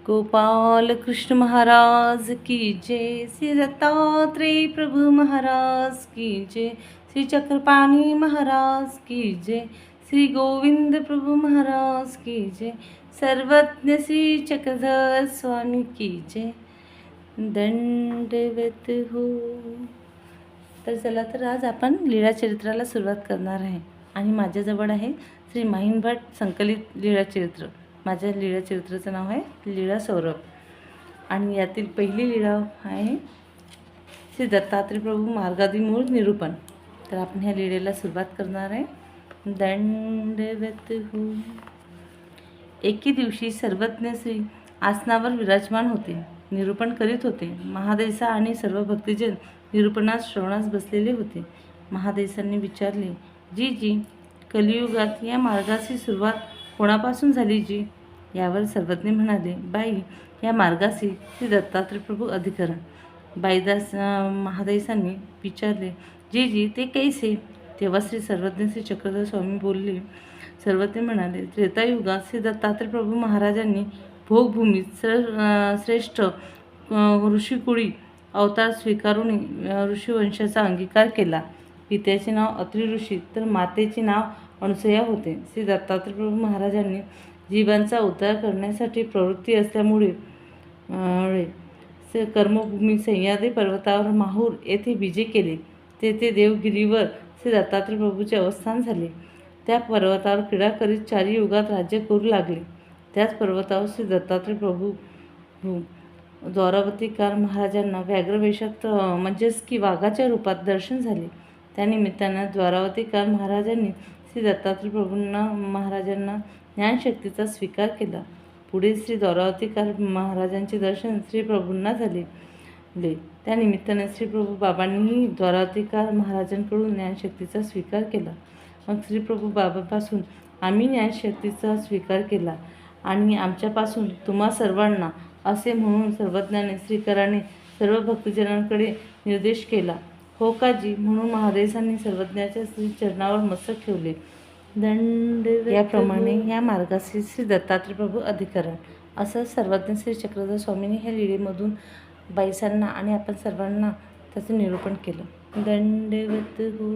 गोपाल कृष्ण महाराज की जय, श्री दत्तात्रेय प्रभु महाराज की जय, श्री चक्रपाणी महाराज की जय, श्री गोविंद प्रभु महाराज की जय, सर्वज्ञ श्री चक्रधर स्वामी की जय, दंडवत हो. तर चला, तर आज आपण लीळा चरित्राला सुरुवात करणार आहे आणि माझ्याजवळ आहे श्री माहीन भट संकलित लीळा चरित्र. माझ्या लीळा चरित्राचं नाव आहे लीळा सौरभ आणि यातील पहिली लीळा आहे श्री दत्तात्रेय प्रभू मार्गादिमूळ निरूपण. तर आपण ह्या लीळेला सुरुवात करणार आहे. दंडवत हो. एके दिवशी सर्वज्ञ श्री आसनावर विराजमान होते, निरूपण करीत होते. महादेसा आणि सर्व भक्तजन निरूपणास श्रवणास बसलेले होते. महादेसांनी विचारले, जी कलियुगात या मार्गाची सुरुवात कोणापासून झाली जी? यावर सर्वज्ञ म्हणाले, बाई, या मार्गाशी श्री दत्तात्रेय प्रभू अधिकरण. महादेसांनी विचारले, जी ते कैसे? तेव्हा श्री सर्वज्ञ श्री चक्रधर स्वामी बोलले. सर्वज्ञ म्हणाले, त्रेतायुगात श्री दत्तात्रेय प्रभू महाराजांनी भोगभूमीत श्रेष्ठ ऋषिकुळी अवतार स्वीकारून ऋषीवंशाचा अंगीकार केला. पित्याचे नाव अत्रि ऋषी तर मातेचे नाव अनसूया होते. श्री दत्तात्रेय प्रभू महाराजांनी जीवांचा उद्धार करण्यासाठी प्रवृत्ती असल्यामुळे कर्मभूमी सह्याद्री पर्वतावर माहूर येथे विजय केले. तेथे देवगिरीवर श्री दत्तात्रेय प्रभूचे अवस्थान झाले. त्या पर्वतावर क्रीडा करीत 4 युगात राज्य करू लागले. त्याच पर्वतावर श्री दत्तात्रेय प्रभू द्वारावतीकार महाराजांना व्याघ्रवेशात म्हणजेच की वाघाच्या रूपात दर्शन झाले. त्यानिमित्तानं द्वारावतीकार महाराजांनी श्री दत्तात्रेय महाराजांना ज्ञानशक्तीचा स्वीकार केला. पुढे श्री द्वारावतीकार महाराजांचे दर्शन श्री प्रभूंना झाले. त्यानिमित्तानं श्री प्रभू बाबांनीही द्वारावतीकार महाराजांकडून ज्ञानशक्तीचा स्वीकार केला. मग श्री प्रभू बाबापासून आम्ही ज्ञानशक्तीचा स्वीकार केला आणि आमच्यापासून तुम्हा सर्वांना असे म्हणून सर्वज्ञाने श्रीकराने सर्व भक्तजनांकडे निर्देश केला. हो का जी? म्हणून महादेसांनी सर्वज्ञाच्या श्री चरणावर मस्तक ठेवले. याप्रमाणे या मार्गाशी श्री दत्तात्रेय प्रभू अधिकरण असं सर्वज्ञ श्री चक्रधर स्वामींनी ह्या लीळेमधून बाईसांना आणि आपण सर्वांना त्याचं निरूपण केलं. दंडवत हो.